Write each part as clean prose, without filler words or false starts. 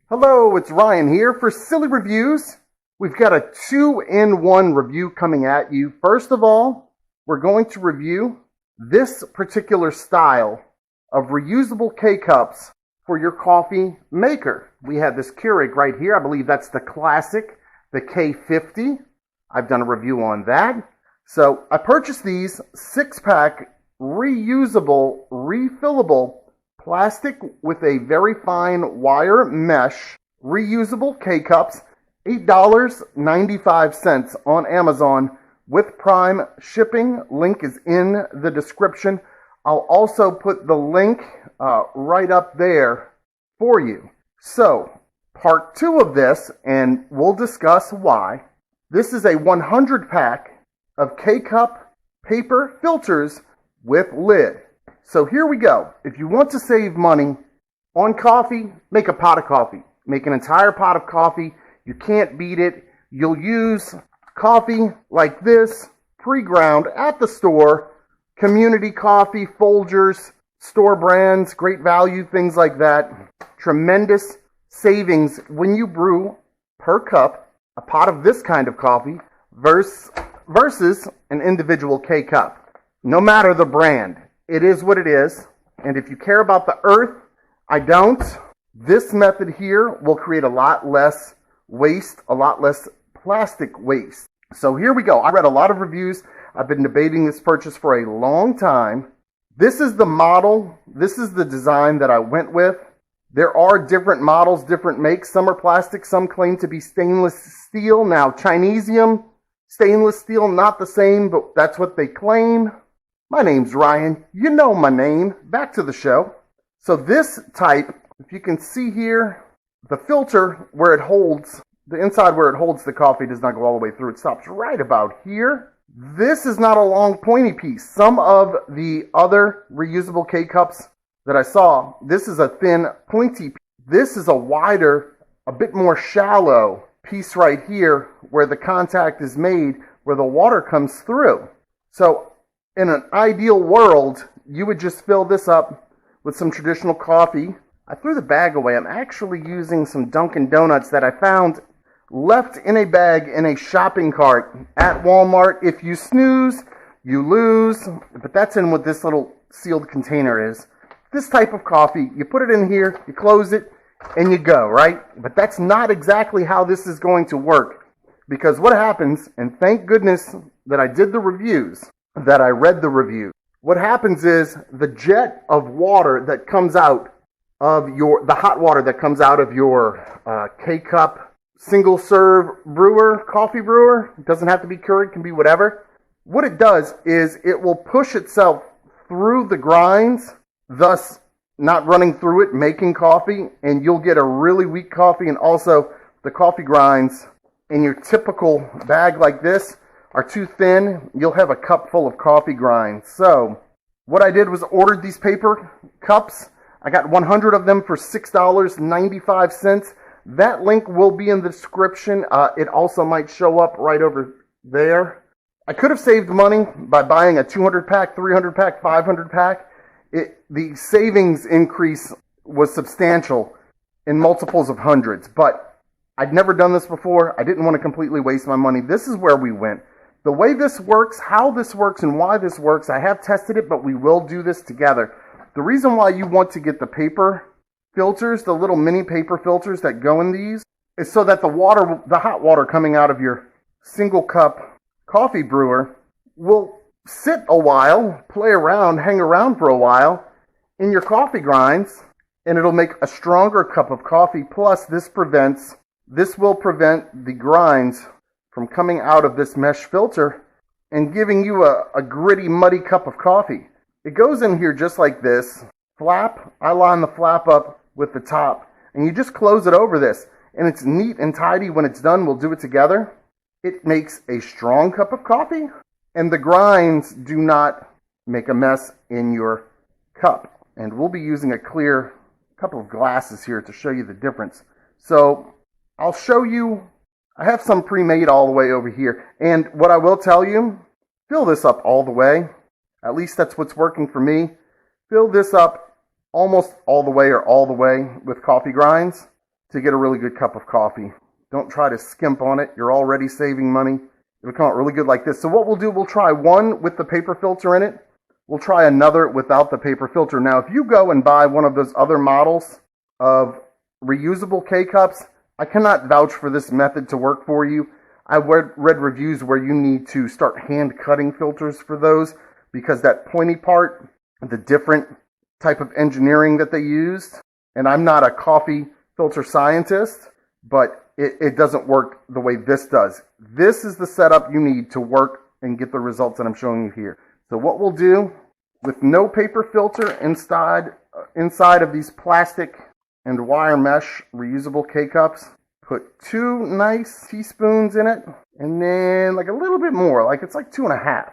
Hello, it's Ryan here for Silly Reviews. We've got a 2-in-1 review coming at you. First of all, we're going to review this particular style of reusable K-cups for your coffee maker. We have this Keurig right here. I believe that's the classic, the K50. I've done a review on that. So I purchased these 6-pack reusable, refillable plastic with a very fine wire mesh reusable K-cups, $8.95 on Amazon with Prime shipping. Link is in the description. I'll also put the link right up there for you. So, part 2 of this, and we'll discuss why. This is a 100-pack of K-cup paper filters with lid. So here we go. If you want to save money on coffee, make a pot of coffee. Make an entire pot of coffee. You can't beat it. You'll use coffee like this, pre-ground at the store, community coffee, Folgers, store brands, great value, things like that. Tremendous savings when you brew per cup a pot of this kind of coffee versus an individual K-cup. No matter the brand. It is what it is, and if you care about the earth, I don't. This method here will create a lot less waste, a lot less plastic waste. So here we go. I read a lot of reviews. I've been debating this purchase for a long time. This is the model. This is the design that I went with. There are different models, different makes. Some are plastic. Some claim to be stainless steel. Now, Chinesium, stainless steel, not the same, but that's what they claim. My name's Ryan. You know my name. Back to the show. So this type, if you can see here, the filter where it holds, the inside where it holds the coffee does not go all the way through. It stops right about here. This is not a long pointy piece. Some of the other reusable K-cups that I saw, this is a thin pointy piece. This is a wider, a bit more shallow piece right here where the contact is made, where the water comes through. So in an ideal world, you would just fill this up with some traditional coffee. I threw the bag away. I'm actually using some Dunkin' Donuts that I found left in a bag in a shopping cart at Walmart. If you snooze, you lose. But that's in what this little sealed container is. This type of coffee, you put it in here, you close it, and you go, right? But that's not exactly how this is going to work. Because what happens, and thank goodness that I did the reviews, that I read the review. What happens is the jet of water that comes out of the hot water that comes out of your K-cup single serve coffee brewer, it doesn't have to be Keurig, it can be whatever. What it does is it will push itself through the grinds, thus not running through it, making coffee, and you'll get a really weak coffee, and also the coffee grinds in your typical bag like this are too thin. You'll have a cup full of coffee grinds. So what I did was ordered these paper cups. I got 100 of them for $6.95. That link will be in the description. It also might show up right over there. I could have saved money by buying a 200-pack, 300-pack, 500-pack. The savings increase was substantial in multiples of hundreds. But I'd never done this before. I didn't want to completely waste my money. This is where we went. The way this works, how this works, and why this works, I have tested it, but we will do this together. The reason why you want to get the paper filters, the little mini paper filters that go in these, is so that the hot water coming out of your single cup coffee brewer will sit a while, play around, hang around for a while in your coffee grinds, and it'll make a stronger cup of coffee. Plus, this will prevent the grinds from coming out of this mesh filter and giving you a gritty, muddy cup of coffee. It goes in here just like this. Flap, I line the flap up with the top, and you just close it over this. And it's neat and tidy when it's done. We'll do it together. It makes a strong cup of coffee, and the grinds do not make a mess in your cup. And we'll be using a clear couple of glasses here to show you the difference. So I'll show you. I have some pre-made all the way over here. And what I will tell you, fill this up all the way. At least that's what's working for me. Fill this up almost all the way or all the way with coffee grinds. to get a really good cup of coffee. Don't try to skimp on it. You're already saving money. It'll come out really good like this. So what we'll do, we'll try one with the paper filter in it. We'll try another without the paper filter. Now, if you go and buy one of those other models of reusable K-cups, I cannot vouch for this method to work for you. I read reviews where you need to start hand cutting filters for those because that pointy part, the different type of engineering that they used, and I'm not a coffee filter scientist, but it doesn't work the way this does. This is the setup you need to work and get the results that I'm showing you here. So what we'll do, with no paper filter inside of these plastic and wire mesh reusable K-cups, put 2 nice teaspoons in it, and then like a little bit more, like it's like 2.5.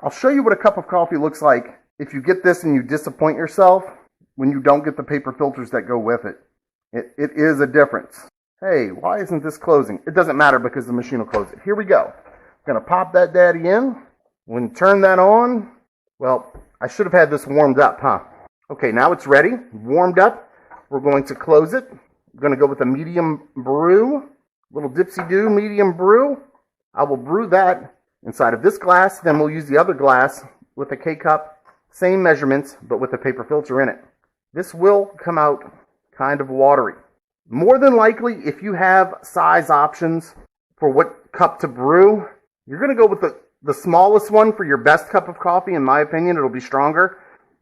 I'll show you what a cup of coffee looks like if you get this and you disappoint yourself when you don't get the paper filters that go with it. It is a difference. Hey, why isn't this closing? It doesn't matter because the machine will close it. Here we go. I'm going to pop that daddy in. When you turn that on, well, I should have had this warmed up, huh? Okay, now it's ready, warmed up. We're going to close it. I'm going to go with a medium brew, little dipsy-do medium brew. I will brew that inside of this glass. Then we'll use the other glass with a K-cup, same measurements, but with a paper filter in it. This will come out kind of watery. More than likely, if you have size options for what cup to brew, you're going to go with the smallest one for your best cup of coffee. In my opinion, it'll be stronger.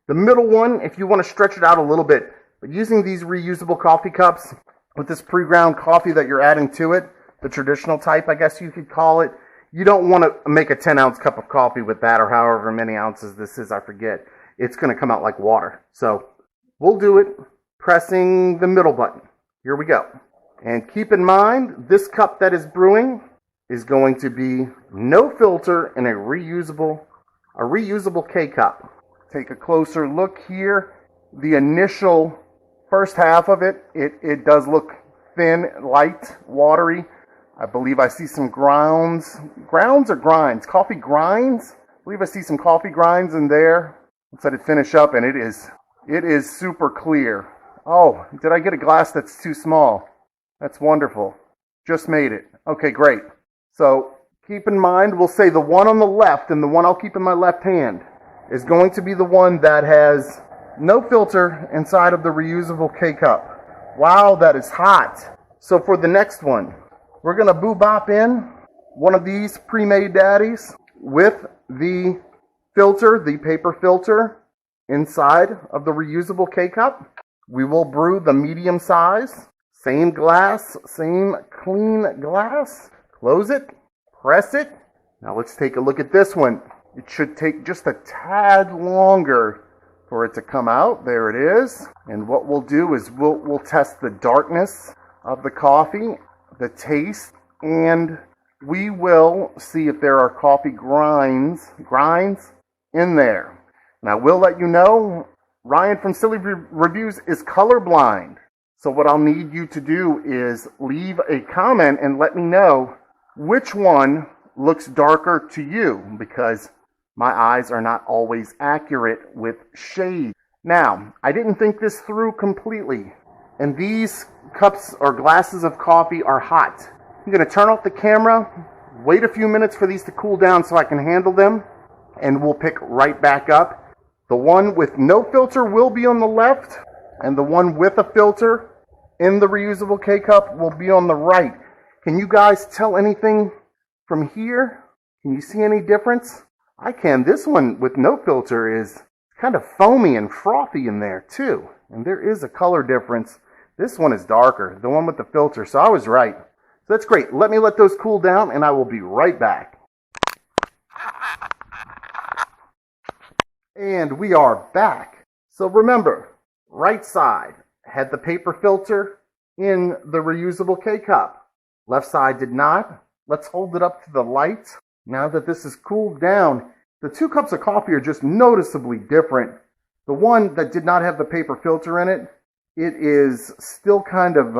The middle one, if you want to stretch it out a little bit, but using these reusable coffee cups with this pre-ground coffee that you're adding to it, the traditional type, I guess you could call it, you don't want to make a 10-ounce cup of coffee with that, or however many ounces this is, I forget. It's going to come out like water. So we'll do it pressing the middle button. Here we go. And keep in mind, this cup that is brewing is going to be no filter in a reusable K-cup. Take a closer look here. The initial first half of it does look thin, light, watery. I believe I see some grounds or grinds? Coffee grinds? I believe I see some coffee grinds in there. Let's let it finish up, and it is super clear. Oh, did I get a glass that's too small? That's wonderful. Just made it. Okay, great. So keep in mind, we'll say the one on the left, and the one I'll keep in my left hand, is going to be the one that has no filter inside of the reusable K-cup. Wow, that is hot. So for the next one, we're going to boo-bop in one of these pre-made daddies with the filter, the paper filter, inside of the reusable K-cup. We will brew the medium size, same glass, same clean glass. Close it, press it. Now let's take a look at this one. It should take just a tad longer for it to come out. There it is. And what we'll do is we'll test the darkness of the coffee, the taste, and we will see if there are coffee grinds in there. Now, we'll let you know, Ryan from Silly Reviews is colorblind. So what I'll need you to do is leave a comment and let me know which one looks darker to you, because my eyes are not always accurate with shade. Now, I didn't think this through completely, and these cups or glasses of coffee are hot. I'm going to turn off the camera, wait a few minutes for these to cool down so I can handle them, and we'll pick right back up. The one with no filter will be on the left, and the one with a filter in the reusable K-cup will be on the right. Can you guys tell anything from here? Can you see any difference? I can. This one with no filter is kind of foamy and frothy in there too, and there is a color difference. This one is darker, the one with the filter, so I was right. So that's great. Let me let those cool down, and I will be right back. And we are back. So remember, right side had the paper filter in the reusable K-cup. Left side did not. Let's hold it up to the light. Now that this is cooled down, the two cups of coffee are just noticeably different. The one that did not have the paper filter in it, it is still kind of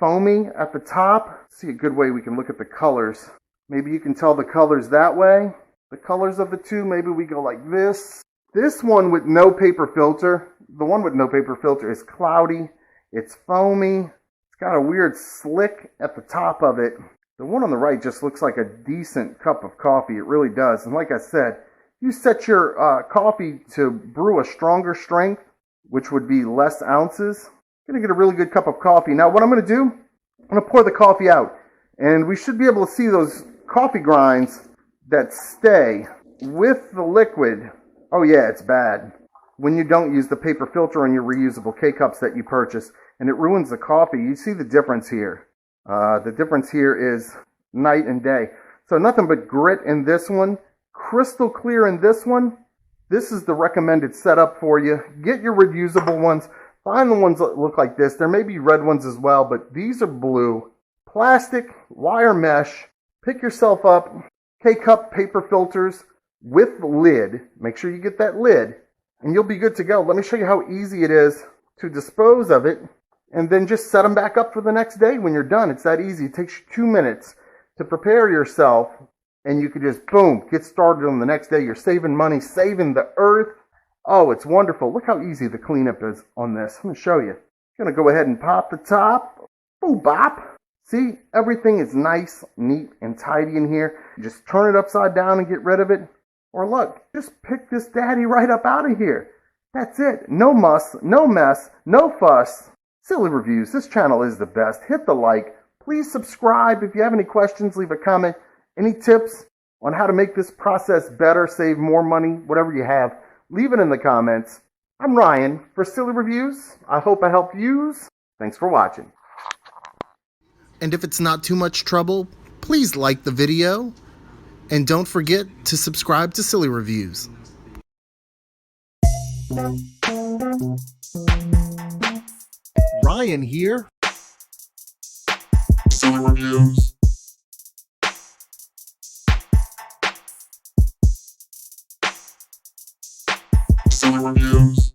foamy at the top. Let's see a good way we can look at the colors. Maybe you can tell the colors that way. The colors of the two, maybe we go like this. This one with no paper filter, the one with no paper filter is cloudy, it's foamy, It's got a weird slick at the top of it. The one on the right just looks like a decent cup of coffee. It really does. And like I said, you set your coffee to brew a stronger strength, which would be less ounces. You're going to get a really good cup of coffee. Now what I'm going to do, I'm going to pour the coffee out. And we should be able to see those coffee grinds that stay with the liquid. Oh yeah, it's bad when you don't use the paper filter on your reusable K-cups that you purchase, and it ruins the coffee. You see the difference here. The difference here is night and day. So nothing but grit in this one, crystal clear in this one. This is the recommended setup for you. Get your reusable ones. Find the ones that look like this. There may be red ones as well, but these are blue. Plastic, wire mesh. Pick yourself up K-cup paper filters with lid. Make sure you get that lid, and you'll be good to go. Let me show you how easy it is to dispose of it, and then just set them back up for the next day when you're done. It's that easy. It takes you 2 minutes to prepare yourself, and you can just, boom, get started on the next day. You're saving money, saving the earth. Oh, it's wonderful. Look how easy the cleanup is on this. I'm going to show you. I'm going to go ahead and pop the top. Boom, bop. See, everything is nice, neat, and tidy in here. You just turn it upside down and get rid of it. Or look, just pick this daddy right up out of here. That's it. No muss, no mess, no fuss. Silly Reviews. This channel is the best. Hit the like. Please subscribe. If you have any questions, leave a comment. Any tips on how to make this process better, save more money, whatever you have, leave it in the comments. I'm Ryan for Silly Reviews. I hope I helped yous. Thanks for watching. And if it's not too much trouble, please like the video. And don't forget to subscribe to Silly Reviews. Ryan here. Silly Reviews. Silly Reviews.